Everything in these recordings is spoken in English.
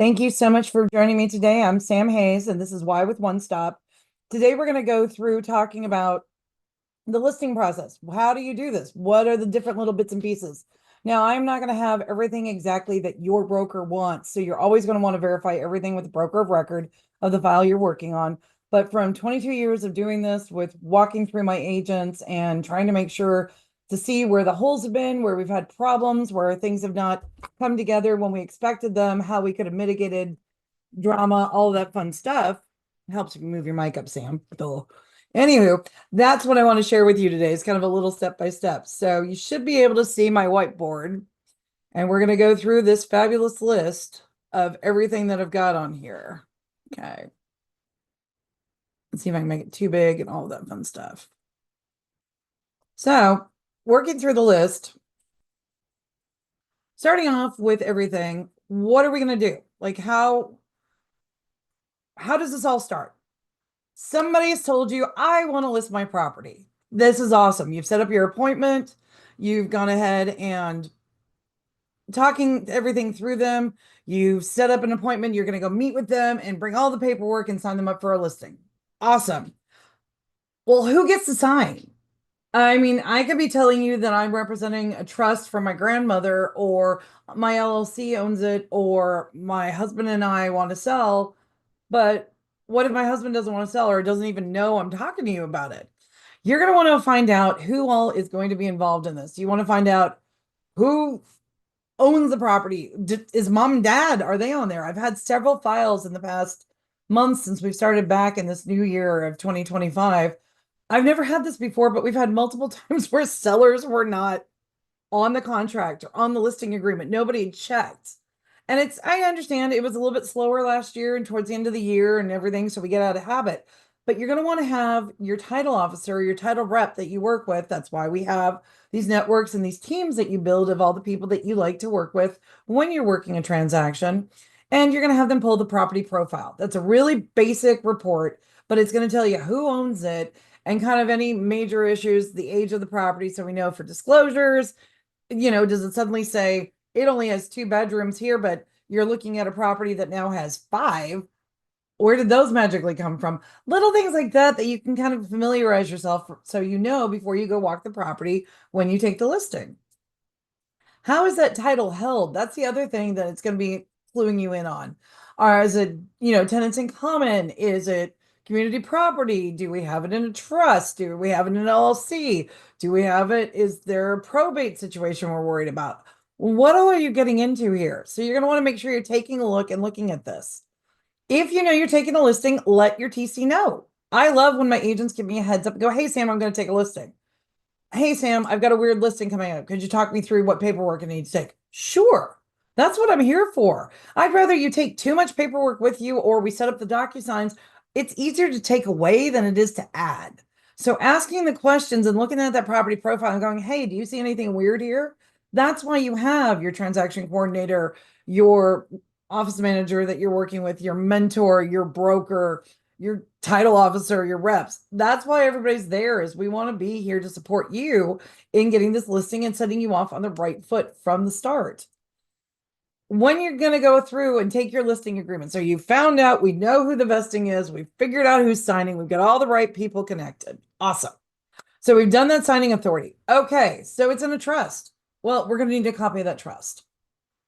Thank you so much for joining me today. I'm Sam Hayes, and this is Why with One Stop. Today, we're going to go through talking about the listing process. How do you do this? What are the different little bits and pieces? Now, I'm not going to have everything exactly that your broker wants. So you're always going to want to verify everything with the broker of record of the file you're working on. But from 22 years of doing this with walking through my agents and trying to make sure to see where the holes have been, where we've had problems, where things have not come together when we expected them, how we could have mitigated drama, all that fun stuff. It helps you move your mic up, Sam. Anywho, that's what I want to share with you today. It's kind of a little step by step. So you should be able to see my whiteboard, and we're going to go through this fabulous list of everything that I've got on here. Okay. Let's see if I can make it too big and all that fun stuff. So working through the list, starting off with everything, what are we going to do? Like how does this all start? Somebody has told you, I want to list my property. This is awesome. You've set up your appointment. You've gone ahead and talking everything through them. You've set up an appointment. You're going to go meet with them and bring all the paperwork and sign them up for a listing. Awesome. Well, who gets to sign? I mean, I could be telling you that I'm representing a trust for my grandmother, or my LLC owns it, or my husband and I want to sell. But what if my husband doesn't want to sell or doesn't even know I'm talking to you about it? You're going to want to find out who all is going to be involved in this. You want to find out who owns the property. Is mom and dad, are they on there? I've had several files in the past months since we've started back in this new year of 2025. I've never had this before, but we've had multiple times where sellers were not on the contract or on the listing agreement. Nobody checked. And I understand it was a little bit slower last year and towards the end of the year and everything. So we get out of habit, but you're going to want to have your title officer, your title rep that you work with. That's why we have these networks and these teams that you build of all the people that you like to work with when you're working a transaction. And you're going to have them pull the property profile. That's a really basic report, but it's going to tell you who owns it and kind of any major issues, the age of the property. So we know for disclosures, does it suddenly say it only has 2 bedrooms here, but you're looking at a property that now has 5? Where did those magically come from? Little things like that that you can kind of familiarize yourself so you know before you go walk the property when you take the listing. How is that title held? That's the other thing that it's going to be cluing you in on. Or is it, tenants in common? Is it community property? Do we have it in a trust? Do we have it in an LLC? Do we have it? Is there a probate situation we're worried about? What are you getting into here? So you're going to want to make sure you're taking a look and looking at this. If you know you're taking a listing, let your TC know. I love when my agents give me a heads up and go, hey, Sam, I'm going to take a listing. Hey, Sam, I've got a weird listing coming up. Could you talk me through what paperwork I need to take? Sure. That's what I'm here for. I'd rather you take too much paperwork with you or we set up the DocuSigns. It's easier to take away than it is to add. So asking the questions and looking at that property profile and going, hey, do you see anything weird here? That's why you have your transaction coordinator, your office manager that you're working with, your mentor, your broker, your title officer, your reps. That's why everybody's there, is we want to be here to support you in getting this listing and setting you off on the right foot from the start. When you're going to go through and take your listing agreement, so you found out, we know who the vesting is, we've figured out who's signing, we've got all the right people connected. Awesome. So we've done that signing authority. Okay, so it's in a trust. Well, we're going to need a copy of that trust.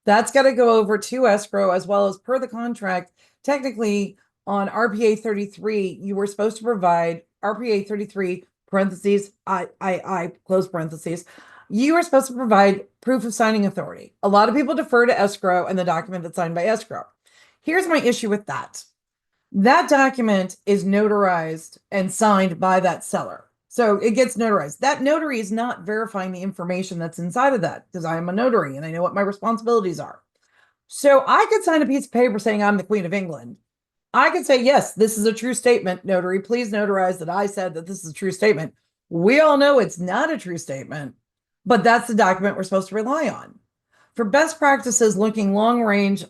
That's got to go over to escrow, as well as per the contract. Technically, on RPA 33, you were supposed to provide RPA 33 parentheses, I close parentheses. You were supposed to provide proof of signing authority. A lot of people defer to escrow and the document that's signed by escrow. Here's my issue with that. That document is notarized and signed by that seller. So it gets notarized. That notary is not verifying the information that's inside of that, because I am a notary and I know what my responsibilities are. So I could sign a piece of paper saying I'm the Queen of England. I could say, yes, this is a true statement. Notary, please notarize that I said that this is a true statement. We all know it's not a true statement, but that's the document we're supposed to rely on. For best practices, looking long range,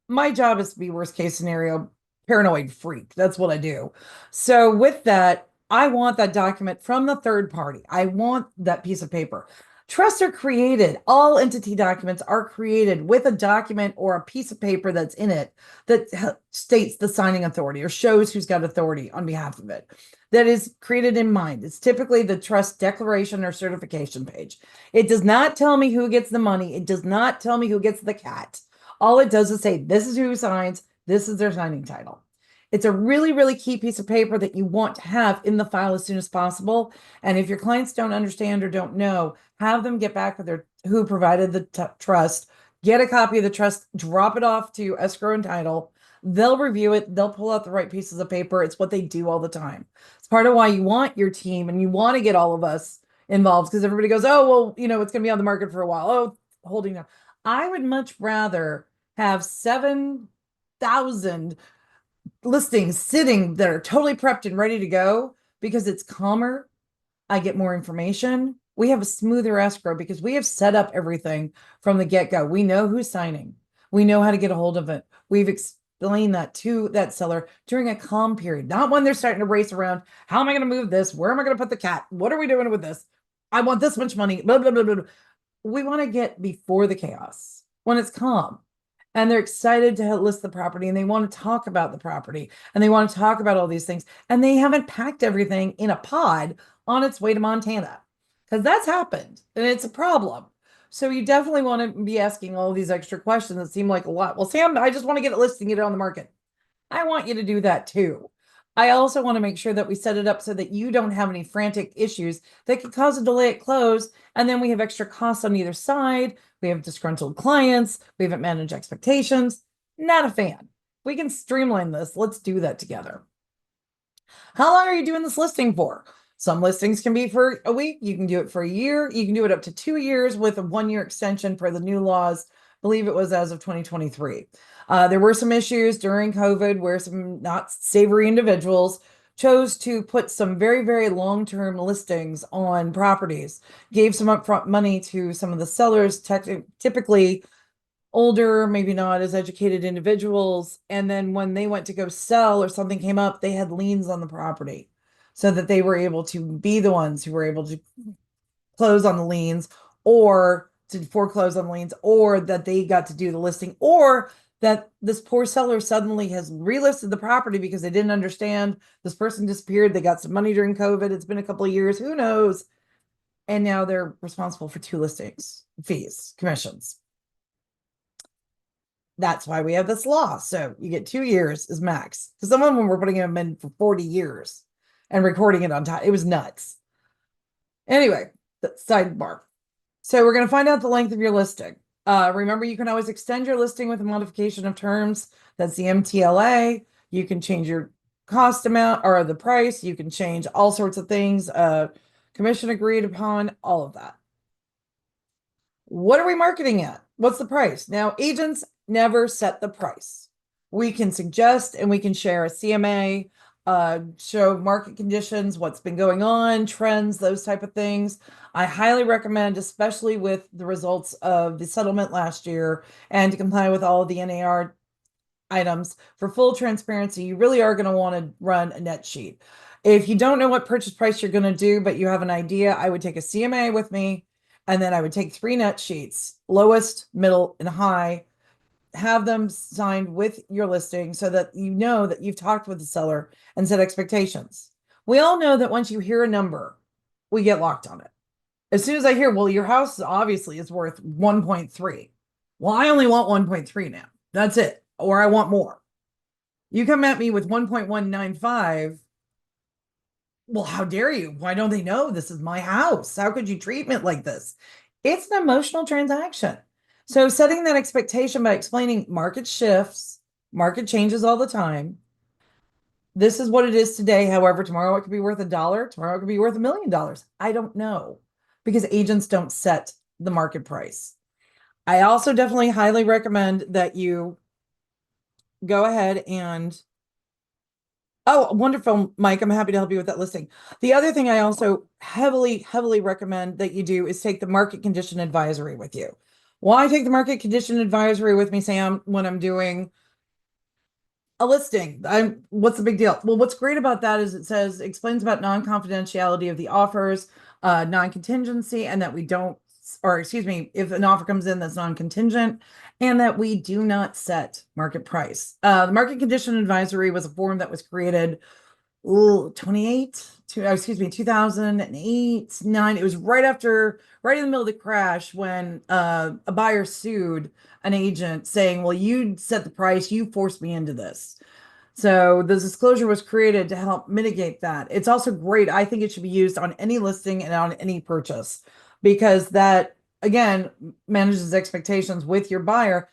my job is to be worst case scenario paranoid freak. That's what I do. So with that, I want that document from the third party. I want that piece of paper. Trusts are created, all entity documents are created with a document or a piece of paper that's in it that states the signing authority or shows who's got authority on behalf of it. That is created in mind. It's typically the trust declaration or certification page. It does not tell me who gets the money. It does not tell me who gets the cat. All it does is say, this is who signs, this is their signing title. It's a really, really key piece of paper that you want to have in the file as soon as possible. And if your clients don't understand or don't know, have them get back with their who provided the trust, get a copy of the trust, drop it off to escrow and title. They'll review it. They'll pull out the right pieces of paper. It's what they do all the time. It's part of why you want your team and you want to get all of us involved, because everybody goes, oh, well, it's going to be on the market for a while. Oh, holding down. I would much rather have 7,000 listings sitting that are totally prepped and ready to go, because it's calmer. I get more information. We have a smoother escrow because we have set up everything from the get-go. We know who's signing. We know how to get a hold of it. We've explained that to that seller during a calm period, not when they're starting to race around. How am I going to move this? Where am I going to put the cat? What are we doing with this? I want this much money. Blah, blah, blah, blah. We want to get before the chaos when it's calm. And they're excited to list the property and they want to talk about the property and they want to talk about all these things. And they haven't packed everything in a pod on its way to Montana, because that's happened and it's a problem. So you definitely want to be asking all these extra questions that seem like a lot. Well, Sam, I just want to get it listed and get it on the market. I want you to do that too. I also want to make sure that we set it up so that you don't have any frantic issues that could cause a delay at close. And then we have extra costs on either side. We have disgruntled clients. We haven't managed expectations. Not a fan. We can streamline this. Let's do that together. How long are you doing this listing for? Some listings can be for a week. You can do it for a year. You can do it up to 2 years with a 1-year extension for the new laws. I believe it was as of 2023. There were some issues during COVID where some not savory individuals chose to put some very, very long-term listings on properties, gave some upfront money to some of the sellers, typically older, maybe not as educated individuals. And then when they went to go sell or something came up, they had liens on the property so that they were able to be the ones who were able to close on the liens or to foreclose on liens, or that they got to do the listing, or that this poor seller suddenly has relisted the property because they didn't understand this person disappeared. They got some money during COVID. It's been a couple of years, who knows? And now they're responsible for 2 listings, fees, commissions. That's why we have this law. So you get 2 years is max. Because some of them were putting them in for 40 years and recording it on time. It was nuts. Anyway, sidebar. So we're going to find out the length of your listing. Remember, you can always extend your listing with a modification of terms. That's the MTLA. You can change your cost amount or the price. You can change all sorts of things. Commission agreed upon, all of that. What are we marketing at? What's the price? Now, agents never set the price. We can suggest and we can share a CMA, show market conditions, what's been going on, trends, those type of things. I highly recommend, especially with the results of the settlement last year and to comply with all of the NAR items, for full transparency, you really are going to want to run a net sheet. If you don't know what purchase price you're going to do, but you have an idea, I would take a CMA with me, and then I would take 3 net sheets, lowest, middle, and high, have them signed with your listing so that you know that you've talked with the seller and set expectations. We all know that once you hear a number, we get locked on it. As soon as I hear, well, your house obviously is worth 1.3. Well, I only want 1.3 now. That's it. Or I want more. You come at me with 1.195. Well, how dare you? Why don't they know this is my house? How could you treat me like this? It's an emotional transaction. So setting that expectation by explaining market shifts, market changes all the time. This is what it is today. However, tomorrow it could be worth $1. Tomorrow it could be worth $1 million. I don't know, because agents don't set the market price. I also definitely highly recommend that you go ahead and, oh, wonderful, Mike. I'm happy to help you with that listing. The other thing I also heavily recommend that you do is take the market condition advisory with you. Why take the market condition advisory with me, Sam, when I'm doing a listing? What's the big deal? Well, what's great about that is it says, explains about non-confidentiality of the offers, non-contingency, and that we don't or excuse me, if an offer comes in that's non-contingent, and that we do not set market price. The market condition advisory was a form that was created 2008, 9. It was right in the middle of the crash when a buyer sued an agent saying, well, you set the price, you forced me into this. So the disclosure was created to help mitigate that. It's also great. I think it should be used on any listing and on any purchase because that, again, manages expectations with your buyer.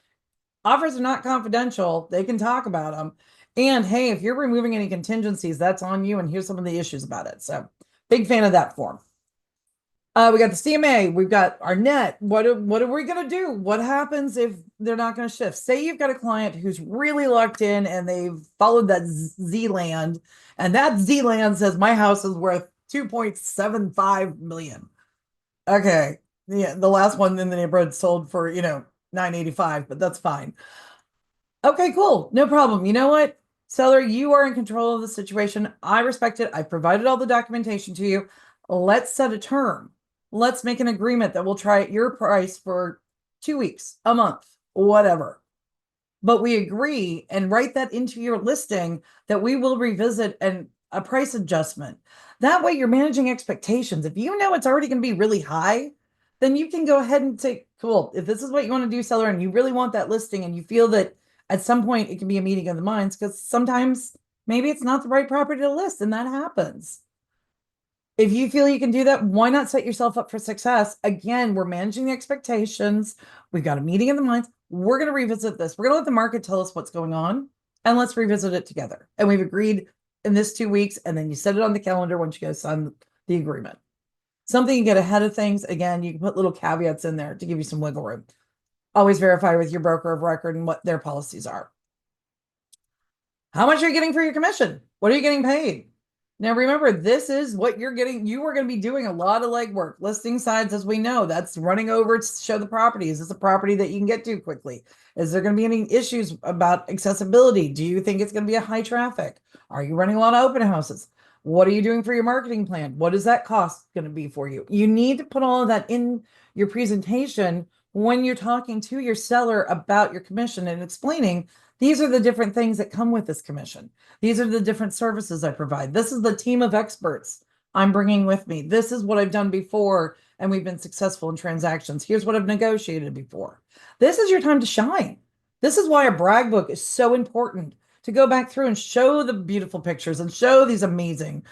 Offers are not confidential. They can talk about them. And hey, if you're removing any contingencies, that's on you. And here's some of the issues about it. So big fan of that form. We got the CMA, we've got our net. What are we going to do? What happens if they're not going to shift? Say you've got a client who's really locked in and they've followed that Z land, and that Z land says my house is worth 2.75 million. Okay. Yeah, the last one in the neighborhood sold for, 985, but that's fine. Okay, cool. No problem. You know what? Seller, you are in control of the situation. I respect it. I provided all the documentation to you. Let's set a term. Let's make an agreement that we'll try at your price for 2 weeks, a month, whatever. But we agree and write that into your listing that we will revisit a price adjustment. That way you're managing expectations. If you know it's already going to be really high, then you can go ahead and say, cool, if this is what you want to do, seller, and you really want that listing and you feel that at some point it can be a meeting of the minds, because sometimes maybe it's not the right property to list, and that happens. If you feel you can do that, why not set yourself up for success? Again, we're managing the expectations. We've got a meeting in the minds. We're going to revisit this. We're going to let the market tell us what's going on, and let's revisit it together. And we've agreed in this 2 weeks, and then you set it on the calendar once you guys sign the agreement. Something you get ahead of things. Again, you can put little caveats in there to give you some wiggle room. Always verify with your broker of record and what their policies are. How much are you getting for your commission? What are you getting paid? Now, remember, this is what you're getting. You are going to be doing a lot of legwork. Listing sides, as we know, that's running over to show the property. Is this a property that you can get to quickly? Is there going to be any issues about accessibility? Do you think it's going to be a high traffic? Are you running a lot of open houses? What are you doing for your marketing plan? What is that cost going to be for you? You need to put all of that in your presentation when you're talking to your seller about your commission and explaining these are the different things that come with this commission. These are the different services I provide. This is the team of experts I'm bringing with me. This is what I've done before, and we've been successful in transactions. Here's what I've negotiated before. This is your time to shine. This is why a brag book is so important, to go back through and show the beautiful pictures and show these amazing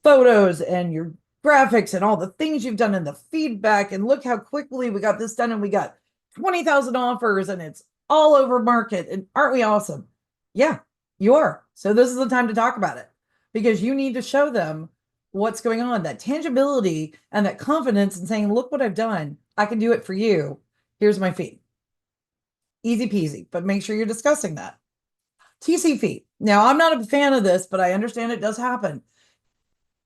photos and your graphics and all the things you've done and the feedback. And look how quickly we got this done, and we got 20,000 offers, and it's all over market. And aren't we awesome? Yeah, you are. So this is the time to talk about it, because you need to show them what's going on, that tangibility and that confidence in saying, look what I've done. I can do it for you. Here's my fee. Easy peasy, but make sure you're discussing that. TC fee. Now, I'm not a fan of this, but I understand it does happen.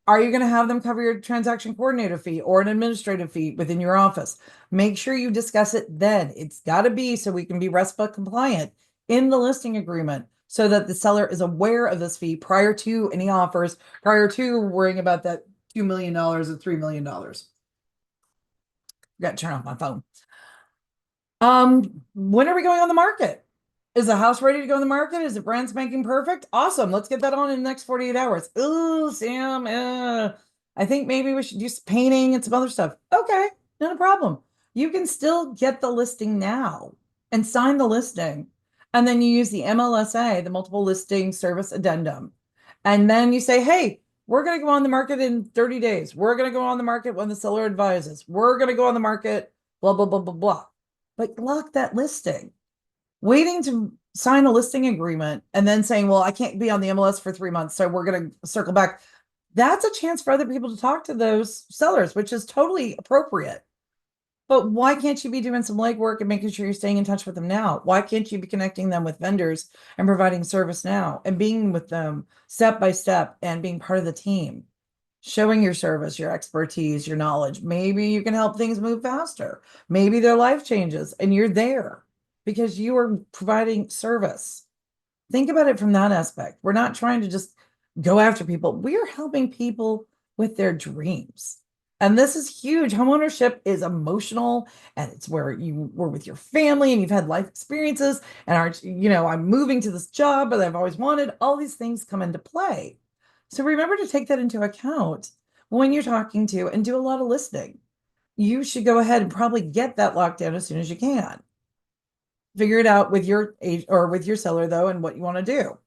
Are you going to have them cover your transaction coordinator fee or an administrative fee within your office? Make sure you discuss it then. It's got to be so we can be RESPA compliant in the listing agreement, so that the seller is aware of this fee prior to any offers, prior to worrying about that $2 million or $3 million. Got to turn off my phone. When are we going on the market? Is the house ready to go on the market? Is it brand spanking perfect? Awesome. Let's get that on in the next 48 hours. Oh, Sam, I think maybe we should do some painting and some other stuff. Okay, not a problem. You can still get the listing now and sign the listing. And then you use the MLSA, the multiple listing service addendum. And then you say, hey, we're going to go on the market in 30 days. We're going to go on the market when the seller advises. We're going to go on the market, blah, blah, blah, blah, blah. But lock that listing. Waiting to sign a listing agreement and then saying, well, I can't be on the MLS for 3 months, so we're going to circle back. That's a chance for other people to talk to those sellers, which is totally appropriate. But why can't you be doing some legwork and making sure you're staying in touch with them now? Why can't you be connecting them with vendors and providing service now and being with them step by step and being part of the team? Showing your service, your expertise, your knowledge. Maybe you can help things move faster. Maybe their life changes and you're there because you are providing service. Think about it from that aspect. We're not trying to just go after people. We are helping people with their dreams. And this is huge. Homeownership is emotional, and it's where you were with your family and you've had life experiences and aren't, I'm moving to this job that I've always wanted. All these things come into play. So remember to take that into account when you're talking to and do a lot of listening. You should go ahead and probably get that locked down as soon as you can. Figure it out with your age or with your seller though, and what you want to do.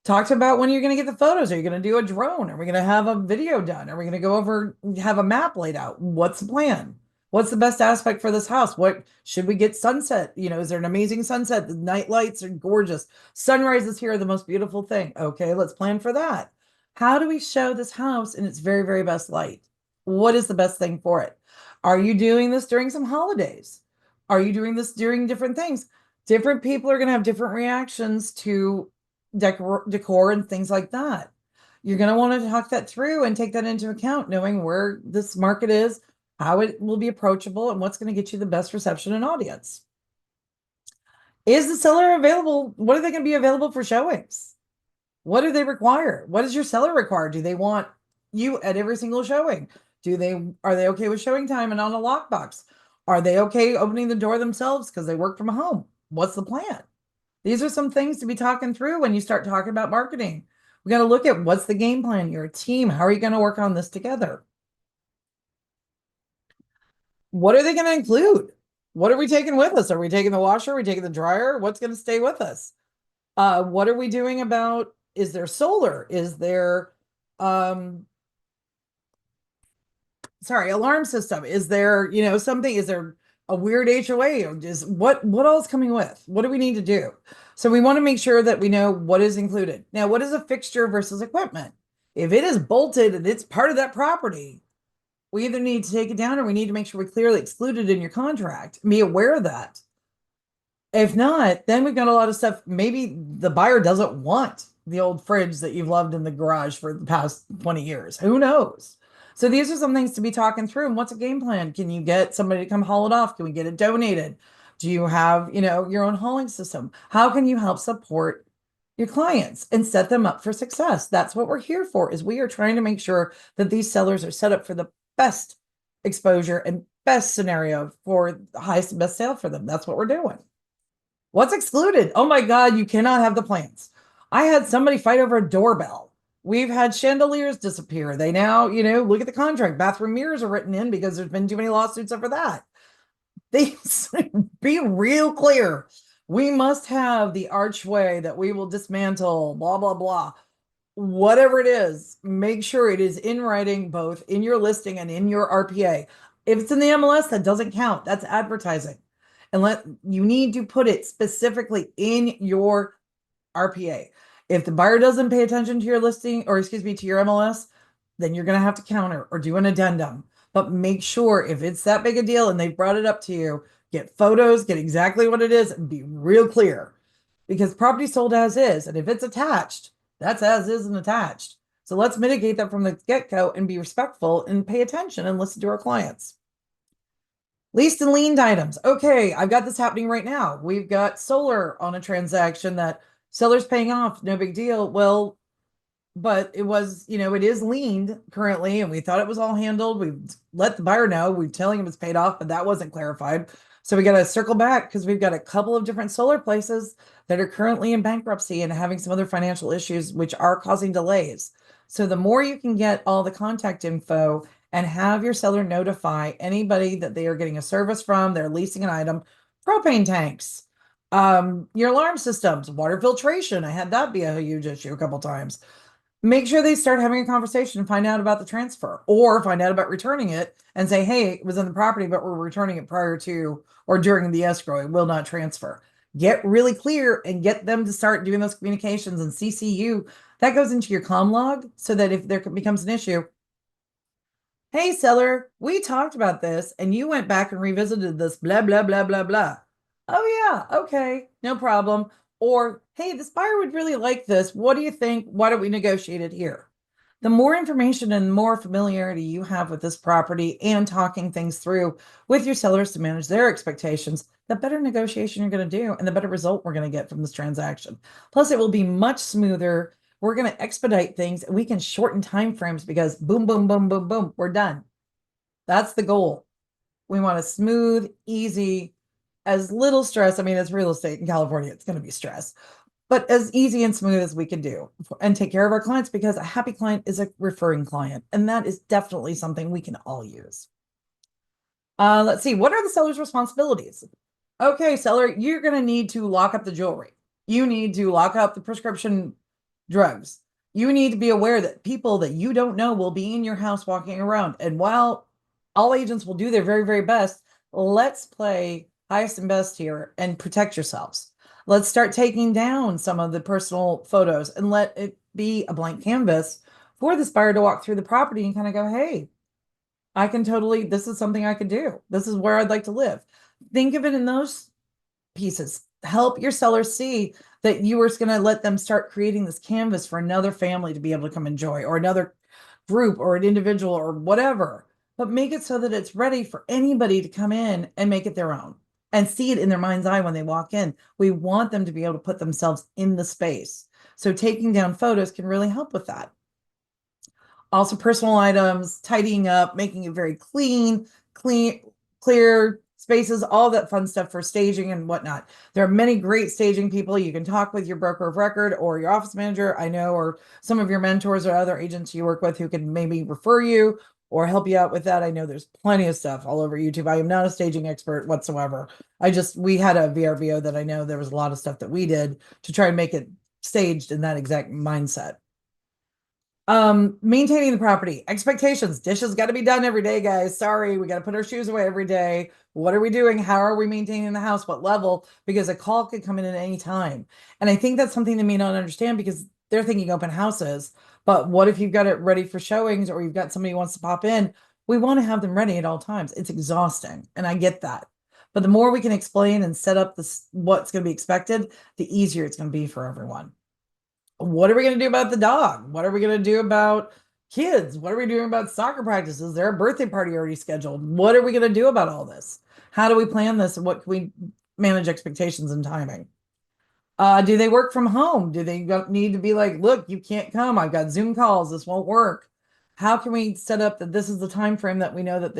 Talked about when you're going to get the photos. Are you going to do a drone? Are we going to have a video done? Are we going to go over, have a map laid out? What's the plan? What's the best aspect for this house? What should we get sunset? Is there an amazing sunset? The night lights are gorgeous. Sunrises here are the most beautiful thing. Okay, let's plan for that. How do we show this house in its very, very best light? What is the best thing for it? Are you doing this during some holidays? Are you doing this during different things? Different people are going to have different reactions to decor and things like that. You're going to want to talk that through and take that into account, knowing where this market is, how it will be approachable, and what's going to get you the best reception and audience. Is the seller available? What are they going to be available for showings? What do they require? What does your seller require? Do they want you at every single showing? Are they okay with showing time and on a lockbox? Are they okay opening the door themselves because they work from home? What's the plan? These are some things to be talking through when you start talking about marketing. We got to look at what's the game plan. You're a team. How are you going to work on this together? What are they going to include? What are we taking with us? Are we taking the washer? Are we taking the dryer? What's going to stay with us? What are we doing about, is there solar? Is there, alarm system? Is there, something, is there a weird HOA? Or just what all is coming with? What do we need to do? So we want to make sure that we know what is included. Now, what is a fixture versus equipment? If it is bolted and it's part of that property, we either need to take it down or we need to make sure we clearly exclude it in your contract. Be aware of that. If not, then we've got a lot of stuff. Maybe the buyer doesn't want the old fridge that you've loved in the garage for the past 20 years. Who knows? So these are some things to be talking through. And what's a game plan? Can you get somebody to come haul it off? Can we get it donated? Do you have, your own hauling system? How can you help support your clients and set them up for success? That's what we're here for, is we are trying to make sure that these sellers are set up for the best exposure and best scenario for the highest and best sale for them. That's what we're doing. What's excluded? Oh my God, you cannot have the plants. I had somebody fight over a doorbell. We've had chandeliers disappear. They now, look at the contract. Bathroom mirrors are written in because there's been too many lawsuits over that. They be real clear. We must have the archway that we will dismantle, blah, blah, blah. Whatever it is, make sure it is in writing, both in your listing and in your RPA. If it's in the MLS, that doesn't count. That's advertising. And you need to put it specifically in your RPA. If the buyer doesn't pay attention to your listing, or excuse me, to your MLS, then you're going to have to counter or do an addendum. But make sure, if it's that big a deal and they've brought it up to you, get photos, get exactly what it is, and be real clear. Because property sold as is, and if it's attached, that's as is and attached. So let's mitigate that from the get-go and be respectful and pay attention and listen to our clients. Leased and liened items. Okay, I've got this happening right now. We've got solar on a transaction that seller's paying off, no big deal. Well, but it was, it is liened currently, and we thought it was all handled. We've let the buyer know. We're telling him it's paid off, but that wasn't clarified. So we got to circle back because we've got a couple of different solar places that are currently in bankruptcy and having some other financial issues, which are causing delays. So the more you can get all the contact info and have your seller notify anybody that they are getting a service from, they're leasing an item, propane tanks, your alarm systems, water filtration. I had that be a huge issue a couple times. Make sure they start having a conversation and find out about the transfer, or find out about returning it and say, hey, it was in the property, but we're returning it prior to or during the escrow. It will not transfer. Get really clear and get them to start doing those communications and CC you. That goes into your comm log so that if there becomes an issue, hey, seller, we talked about this and you went back and revisited this, blah, blah, blah, blah, blah. Oh, yeah. Okay. No problem. Or, hey, this buyer would really like this. What do you think? Why don't we negotiate it here? The more information and more familiarity you have with this property and talking things through with your sellers to manage their expectations, the better negotiation you're going to do and the better result we're going to get from this transaction. Plus, it will be much smoother. We're going to expedite things and we can shorten time frames because boom, boom, boom, boom, boom, we're done. That's the goal. We want a smooth, easy, as little stress. I mean, it's real estate in California, it's going to be stress, but as easy and smooth as we can do and take care of our clients, because a happy client is a referring client. And that is definitely something we can all use. Let's see. What are the seller's responsibilities? Okay, seller, you're going to need to lock up the jewelry. You need to lock up the prescription drugs. You need to be aware that people that you don't know will be in your house walking around. And while all agents will do their very, very best, let's play highest and best here and protect yourselves. Let's start taking down some of the personal photos and let it be a blank canvas for this buyer to walk through the property and kind of go, hey, I can totally, this is something I could do. This is where I'd like to live. Think of it in those pieces. Help your sellers see that you are going to let them start creating this canvas for another family to be able to come enjoy, or another group or an individual or whatever. But make it so that it's ready for anybody to come in and make it their own and see it in their mind's eye when they walk in. We want them to be able to put themselves in the space. So taking down photos can really help with that. Also, personal items, tidying up, making it very clean, clear spaces, all that fun stuff for staging and whatnot. There are many great staging people. You can talk with your broker of record or your office manager, I know, or some of your mentors or other agents you work with who can maybe refer you or help you out with that. I know there's plenty of stuff all over YouTube. I am not a staging expert whatsoever. We had a VRBO that I know there was a lot of stuff that we did to try and make it staged in that exact mindset. Maintaining the property, expectations, dishes got to be done every day, guys. Sorry, we got to put our shoes away every day. What are we doing? How are we maintaining the house? What level? Because a call could come in at any time. And I think that's something they may not understand, because they're thinking open houses. But what if you've got it ready for showings, or you've got somebody who wants to pop in? We want to have them ready at all times. It's exhausting, and I get that. But the more we can explain and set up this, what's going to be expected, the easier it's going to be for everyone. What are we going to do about the dog? What are we going to do about kids? What are we doing about soccer practices? Is there a birthday party already scheduled? What are we going to do about all this? How do we plan this? And what can we manage expectations and timing? Do they work from home? Do they need to be like, look, you can't come. I've got Zoom calls. This won't work. How can we set up that this is the time frame that we know that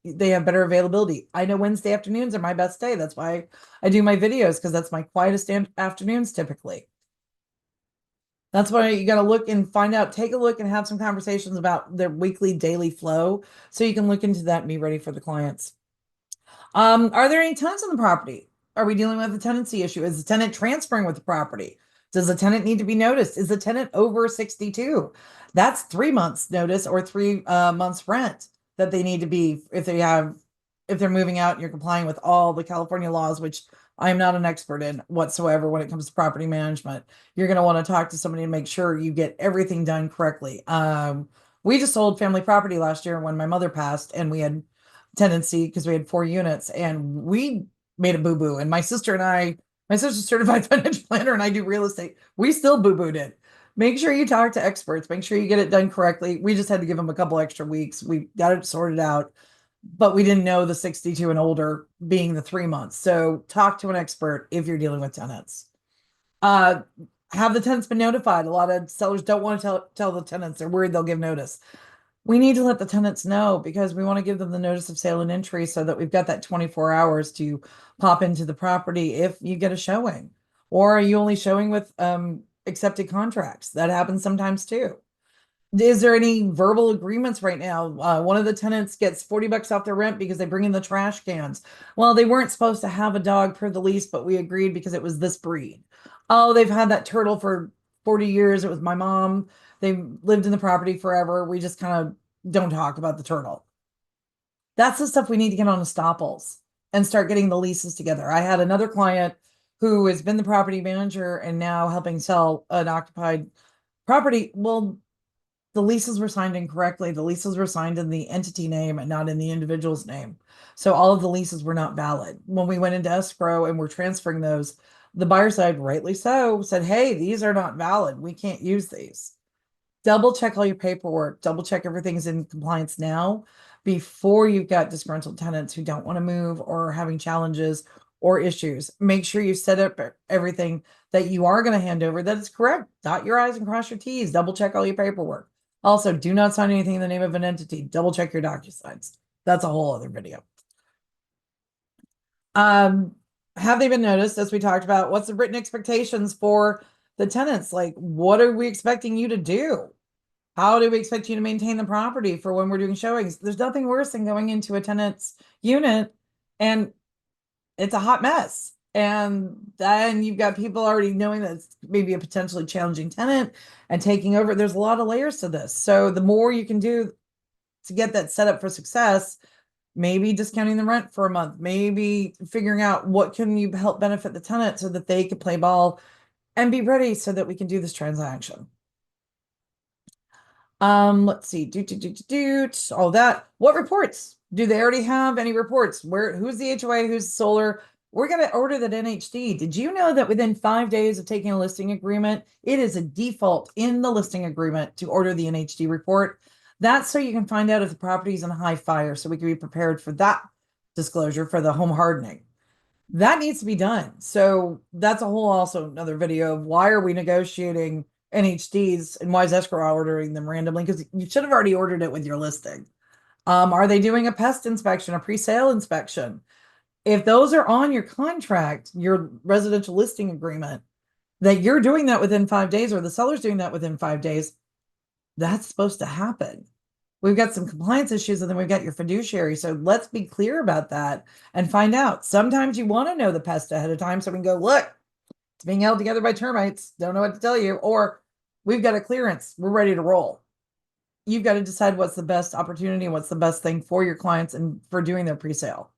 they have better availability? I know Wednesday afternoons are my best day. That's why I do my videos, because that's my quietest afternoons typically. That's why you got to look and find out, take a look and have some conversations about their weekly, daily flow, so you can look into that and be ready for the clients. Are there any tenants on the property? Are we dealing with a tenancy issue? Is the tenant transferring with the property? Does the tenant need to be noticed? Is the tenant over 62? That's 3 months notice, or 3 months rent that they need to be, if they're moving out and you're complying with all the California laws, which I am not an expert in whatsoever when it comes to property management. You're going to want to talk to somebody and make sure you get everything done correctly. We just sold family property last year when my mother passed, and we had tenancy because we had 4 units, and we made a boo-boo. And my sister's a certified financial planner, and I do real estate. We still boo-booed it. Make sure you talk to experts. Make sure you get it done correctly. We just had to give them a couple extra weeks. We got it sorted out, but we didn't know the 62 and older being the 3 months. So talk to an expert if you're dealing with tenants. Have the tenants been notified? A lot of sellers don't want to tell the tenants. They're worried they'll give notice. We need to let the tenants know, because we want to give them the notice of sale and entry, so that we've got that 24 hours to pop into the property if you get a showing. Or are you only showing with accepted contracts? That happens sometimes too. Is there any verbal agreements right now? One of the tenants gets $40 off their rent because they bring in the trash cans. Well, they weren't supposed to have a dog per the lease, but we agreed because it was this breed. Oh, they've had that turtle for 40 years. It was my mom. They lived in the property forever. We just kind of don't talk about the turtle. That's the stuff we need to get on estoppels and start getting the leases together. I had another client who has been the property manager and now helping sell an occupied property. Well, the leases were signed incorrectly. The leases were signed in the entity name and not in the individual's name. So all of the leases were not valid. When we went into escrow and we're transferring those, the buyer side, rightly so, said, hey, these are not valid. We can't use these. Double check all your paperwork. Double check everything's in compliance now before you've got disgruntled tenants who don't want to move or are having challenges or issues. Make sure you set up everything that you are going to hand over that is correct. Dot your I's and cross your T's. Double check all your paperwork. Also, do not sign anything in the name of an entity. Double check your DocuSigns. That's a whole other video. Have they been noticed, as we talked about? What's the written expectations for the tenants? Like, what are we expecting you to do? How do we expect you to maintain the property for when we're doing showings? There's nothing worse than going into a tenant's unit and it's a hot mess. And then you've got people already knowing that it's maybe a potentially challenging tenant and taking over. There's a lot of layers to this. So the more you can do to get that set up for success, maybe discounting the rent for a month, maybe figuring out what can you help benefit the tenant so that they can play ball and be ready so that we can do this transaction. Let's see, all that. What reports? Do they already have any reports? Who's the HOA, who's the solar? We're gonna order that NHD. Did you know that within 5 days of taking a listing agreement, it is a default in the listing agreement to order the NHD report? That's so you can find out if the property is in high fire, so we can be prepared for that disclosure for the home hardening. That needs to be done. So that's a whole also another video of why are we negotiating NHDs and why is escrow ordering them randomly? Because you should have already ordered it with your listing. Are they doing a pest inspection, a pre-sale inspection? If those are on your contract, your residential listing agreement, that you're doing that within 5 days or the seller's doing that within 5 days, that's supposed to happen. We've got some compliance issues and then we've got your fiduciary. So let's be clear about that and find out. Sometimes you want to know the pest ahead of time so we can go, look, it's being held together by termites. Don't know what to tell you. Or we've got a clearance. We're ready to roll. You've got to decide what's the best opportunity and what's the best thing for your clients and for doing their pre-sale.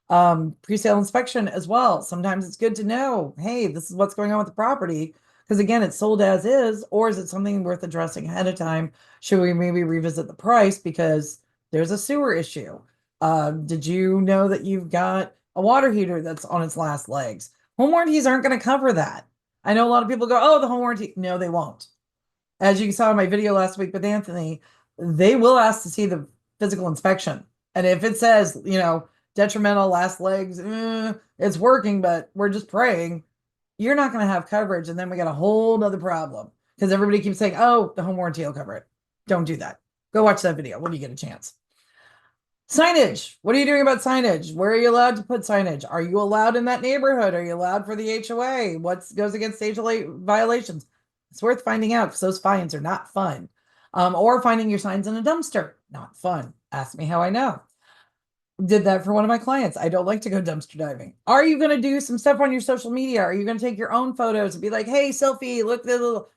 Pre-sale inspection as well. Sometimes it's good to know, hey, this is what's going on with the property. Because again, it's sold as is, or is it something worth addressing ahead of time? Should we maybe revisit the price because there's a sewer issue? Did you know that you've got a water heater that's on its last legs? Home warranties aren't going to cover that. I know a lot of people go, oh, the home warranty. No, they won't. As you saw in my video last week with Anthony, they will ask to see the physical inspection. And if it says, detrimental last legs, it's working, but we're just praying, you're not going to have coverage. And then we got a whole nother problem because everybody keeps saying, oh, the home warranty will cover it. Don't do that. Go watch that video when you get a chance. Signage. What are you doing about signage? Where are you allowed to put signage? Are you allowed in that neighborhood? Are you allowed for the HOA? What goes against HOA violations? It's worth finding out because those fines are not fun. Or finding your signs in a dumpster. Not fun. Ask me how I know. Did that for one of my clients. I don't like to go dumpster diving. Are you going to do some stuff on your social media? Are you going to take your own photos and be like, hey, selfie, look, the little.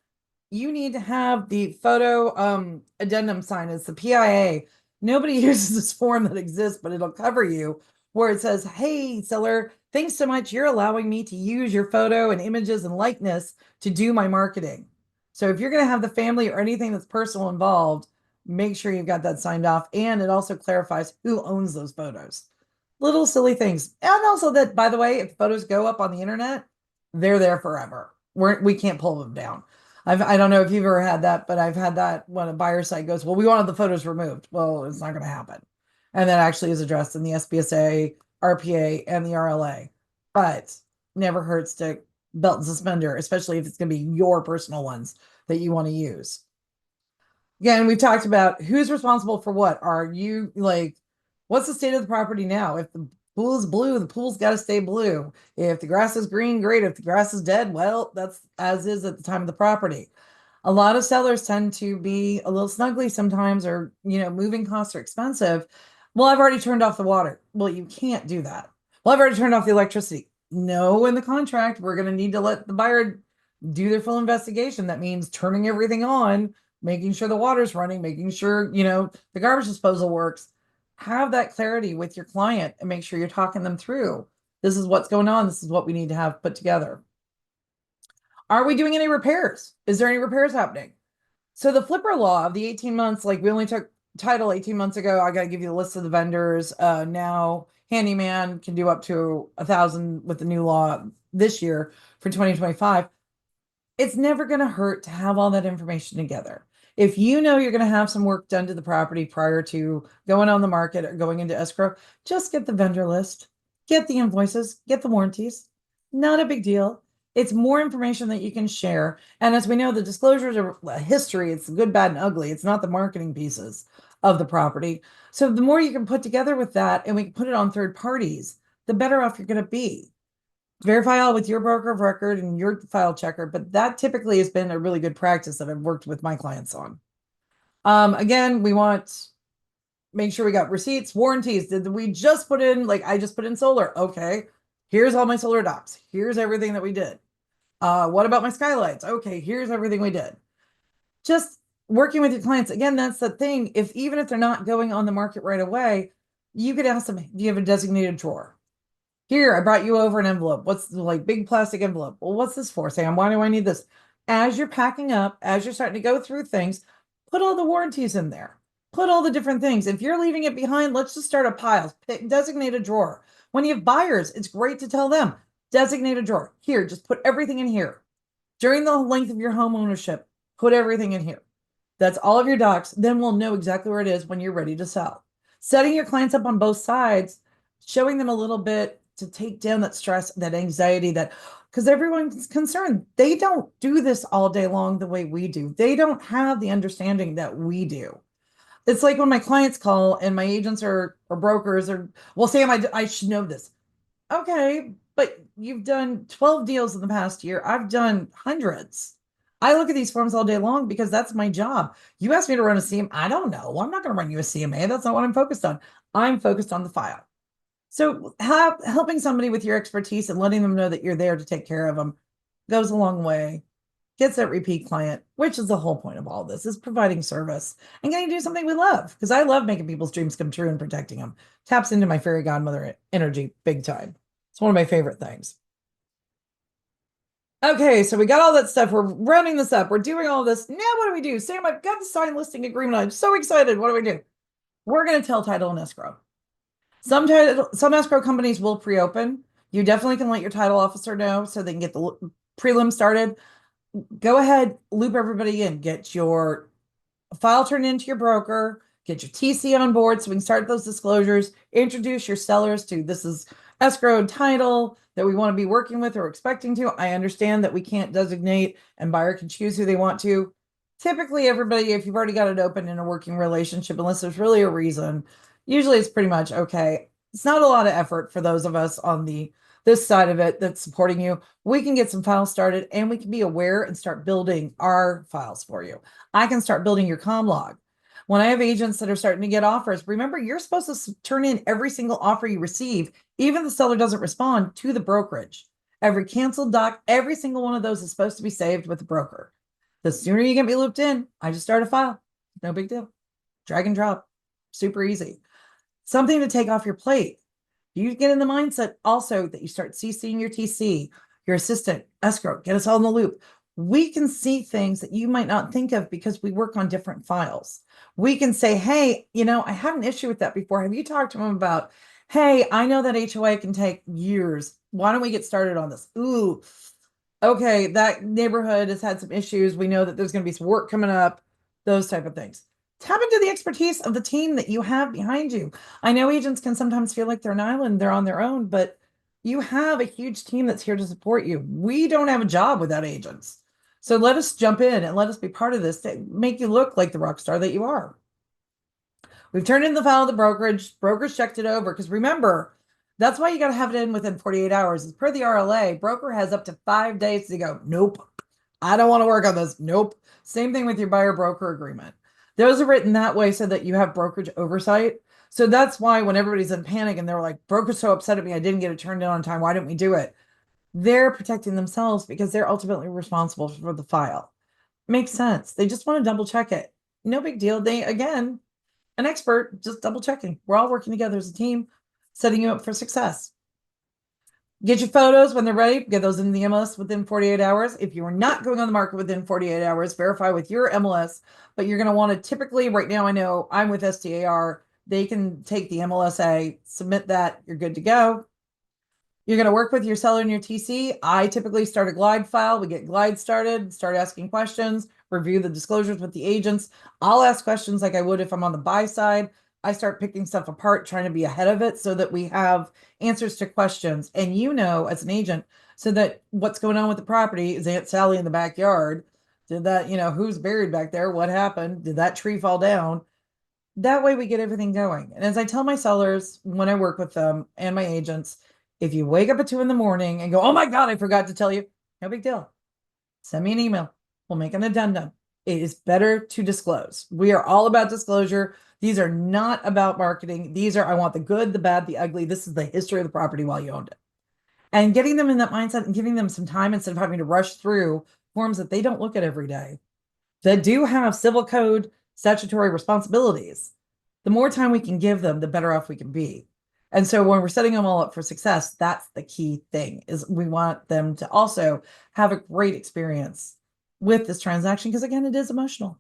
You need to have the photo addendum sign. It's the PIA. Nobody uses this form that exists, but it'll cover you where it says, hey, seller, thanks so much. You're allowing me to use your photo and images and likeness to do my marketing. So if you're going to have the family or anything that's personal involved, make sure you've got that signed off. And it also clarifies who owns those photos. Little silly things. And also that, by the way, if photos go up on the internet, they're there forever. We can't pull them down. I don't know if you've ever had that, but I've had that when a buyer site goes, well, we wanted the photos removed. Well, it's not going to happen. And that actually is addressed in the SBSA, RPA, and the RLA. But never hurts to belt and suspender, especially if it's going to be your personal ones that you want to use. Again, we've talked about who's responsible for what. Are you what's the state of the property now? If the pool is blue, the pool's got to stay blue. If the grass is green, great. If the grass is dead, well, that's as is at the time of the property. A lot of sellers tend to be a little snuggly sometimes, or, moving costs are expensive. Well, I've already turned off the water. Well, you can't do that. Well, I've already turned off the electricity. No, in the contract, we're going to need to let the buyer do their full investigation. That means turning everything on, making sure the water's running, making sure, the garbage disposal works. Have that clarity with your client and make sure you're talking them through. This is what's going on. This is what we need to have put together. Are we doing any repairs? Is there any repairs happening? So the flipper law of the 18 months, we only took title 18 months ago. I got to give you the list of the vendors. Now handyman can do up to 1,000 with the new law this year for 2025. It's never going to hurt to have all that information together. If you know you're going to have some work done to the property prior to going on the market or going into escrow, just get the vendor list, get the invoices, get the warranties. Not a big deal. It's more information that you can share. And as we know, the disclosures are history. It's good, bad, and ugly. It's not the marketing pieces. of the property. So the more you can put together with that and we can put it on third parties, the better off you're going to be. Verify all with your broker of record and your file checker, but that typically has been a really good practice that I've worked with my clients on. Again, we want make sure we got receipts, warranties. Did we just put in, like I just put in solar? Okay, here's all my solar docs. Here's everything that we did. What about my skylights? Okay, here's everything we did. Just working with your clients. Again, that's the thing. Even if they're not going on the market right away, you could ask them, do you have a designated drawer? Here, I brought you over an envelope. What's like big plastic envelope? Well, what's this for, Sam? Why do I need this? As you're packing up, as you're starting to go through things, put all the warranties in there. Put all the different things. If you're leaving it behind, let's just start a pile. Designate a drawer. When you have buyers, it's great to tell them, designate a drawer. Here, just put everything in here. During the length of your home ownership, put everything in here. That's all of your docs. Then we'll know exactly where it is when you're ready to sell. Setting your clients up on both sides, showing them a little bit to take down that stress, that anxiety, that because everyone's concerned. They don't do this all day long the way we do. They don't have the understanding that we do. It's like when my clients call and my agents or brokers are, well, Sam, I should know this. Okay, but you've done 12 deals in the past year. I've done hundreds. I look at these forms all day long because that's my job. You asked me to run a CMA. I don't know. Well, I'm not going to run you a CMA. That's not what I'm focused on. I'm focused on the file. So helping somebody with your expertise and letting them know that you're there to take care of them goes a long way. Gets that repeat client, which is the whole point of all this, is providing service and getting to do something we love. Because I love making people's dreams come true and protecting them. Taps into my fairy godmother energy big time. It's one of my favorite things. Okay, so we got all that stuff. We're rounding this up. We're doing all this. Now what do we do? Sam, I've got the signed listing agreement. I'm so excited. What do we do? We're going to tell title and escrow. Some escrow companies will pre-open. You definitely can let your title officer know so they can get the prelim started. Go ahead, loop everybody in. Get your file turned into your broker, get your TC on board so we can start those disclosures, introduce your sellers to this is escrow and title that we want to be working with or expecting to. I understand that we can't designate and buyer can choose who they want to. Typically, everybody, if you've already got it open in a working relationship, unless there's really a reason, usually it's pretty much okay. It's not a lot of effort for those of us on this side of it that's supporting you. We can get some files started and we can be aware and start building our files for you. I can start building your comm log. When I have agents that are starting to get offers, remember you're supposed to turn in every single offer you receive, even if the seller doesn't respond, to the brokerage. Every canceled doc, every single one of those is supposed to be saved with the broker. The sooner you get me looped in, I just start a file. No big deal. Drag and drop. Super easy. Something to take off your plate. You get in the mindset also that you start CCing your TC, your assistant, escrow, get us all in the loop. We can see things that you might not think of because we work on different files. We can say, hey, I had an issue with that before. Have you talked to them about, hey, I know that HOA can take years. Why don't we get started on this? Ooh, okay, that neighborhood has had some issues. We know that there's going to be some work coming up, those type of things. Tap into the expertise of the team that you have behind you. I know agents can sometimes feel like they're an island, they're on their own, but you have a huge team that's here to support you. We don't have a job without agents. So let us jump in and let us be part of this to make you look like the rock star that you are. We've turned in the file to the brokerage. Broker's checked it over because remember, that's why you got to have it in within 48 hours. As per the RLA, broker has up to 5 days to go. Nope, I don't want to work on this. Nope. Same thing with your buyer broker agreement. Those are written that way so that you have brokerage oversight. So that's why when everybody's in panic and they're like, broker's so upset at me, I didn't get it turned in on time. Why didn't we do it? They're protecting themselves because they're ultimately responsible for the file. Makes sense. They just want to double check it. No big deal. Again, an expert, just double checking. We're all working together as a team, setting you up for success. Get your photos when they're ready. Get those in the MLS within 48 hours. If you are not going on the market within 48 hours, verify with your MLS. But you're going to want to typically, right now, I know I'm with STAR. They can take the MLSA, submit that. You're good to go. You're going to work with your seller and your TC. I typically start a glide file. We get glide started, start asking questions, review the disclosures with the agents. I'll ask questions like I would if I'm on the buy side. I start picking stuff apart, trying to be ahead of it so that we have answers to questions. And as an agent, so that what's going on with the property is Aunt Sally in the backyard. Did that, who's buried back there? What happened? Did that tree fall down? That way we get everything going. And as I tell my sellers when I work with them and my agents, if you wake up at 2 in the morning and go, oh my God, I forgot to tell you, no big deal. Send me an email. We'll make an addendum. It is better to disclose. We are all about disclosure. These are not about marketing. These are, I want the good, the bad, the ugly. This is the history of the property while you owned it. And getting them in that mindset and giving them some time instead of having to rush through forms that they don't look at every day, that do have civil code statutory responsibilities. The more time we can give them, the better off we can be. And so when we're setting them all up for success, that's the key thing, is we want them to also have a great experience with this transaction, because again, it is emotional.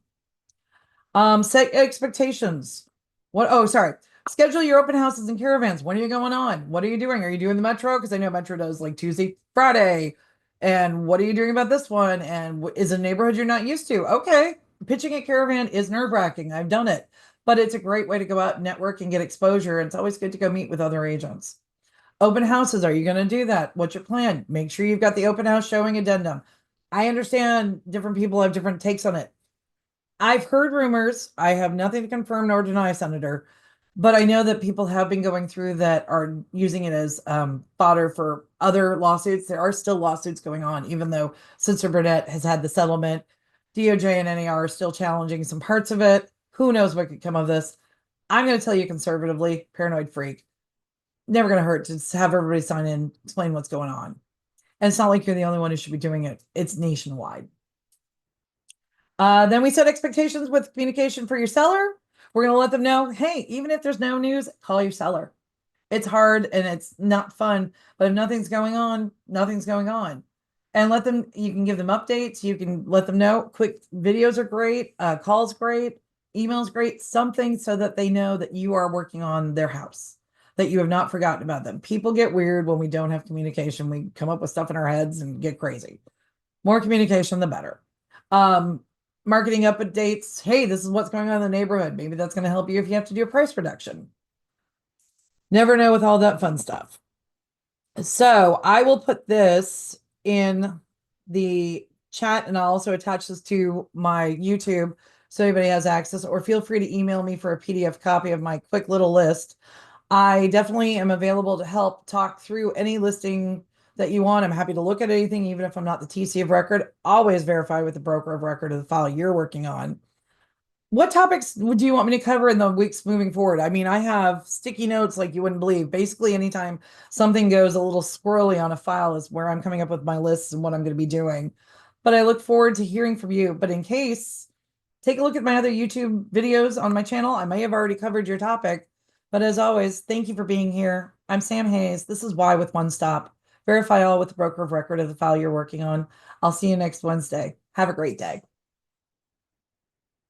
Set expectations. What? Oh, sorry. Schedule your open houses and caravans. When are you going on? What are you doing? Are you doing the Metro? Because I know Metro does like Tuesday, Friday. And what are you doing about this one? And is a neighborhood you're not used to? Okay. Pitching a caravan is nerve-wracking. I've done it, but it's a great way to go out and network and get exposure. It's always good to go meet with other agents. Open houses. Are you going to do that? What's your plan? Make sure you've got the open house showing addendum. I understand different people have different takes on it. I've heard rumors. I have nothing to confirm nor deny, Senator, but I know that people have been going through that are using it as fodder for other lawsuits. There are still lawsuits going on, even though Censor Burnett has had the settlement. DOJ and NAR are still challenging some parts of it. Who knows what could come of this? I'm going to tell you conservatively, paranoid freak. Never going to hurt to have everybody sign in, explain what's going on. And it's not like you're the only one who should be doing it. It's nationwide. Then we set expectations with communication for your seller. We're going to let them know, hey, even if there's no news, call your seller. It's hard and it's not fun, but if nothing's going on, nothing's going on. And let them, you can give them updates. You can let them know. Quick videos are great. Calls great. Emails great. Something so that they know that you are working on their house, that you have not forgotten about them. People get weird when we don't have communication. We come up with stuff in our heads and get crazy. More communication, the better. Marketing updates. Hey, this is what's going on in the neighborhood. Maybe that's going to help you if you have to do a price reduction. Never know with all that fun stuff. So I will put this in the chat and I'll also attach this to my YouTube so anybody has access, or feel free to email me for a PDF copy of my quick little list. I definitely am available to help talk through any listing that you want. I'm happy to look at anything, even if I'm not the TC of record. Always verify with the broker of record of the file you're working on. What topics would you want me to cover in the weeks moving forward? I mean, I have sticky notes like you wouldn't believe. Basically, anytime something goes a little squirrely on a file is where I'm coming up with my lists and what I'm going to be doing. But I look forward to hearing from you. But in case, take a look at my other YouTube videos on my channel. I may have already covered your topic. But as always, thank you for being here. I'm Sam Hayes. This is Why with One Stop. Verify all with the broker of record of the file you're working on. I'll see you next Wednesday. Have a great day.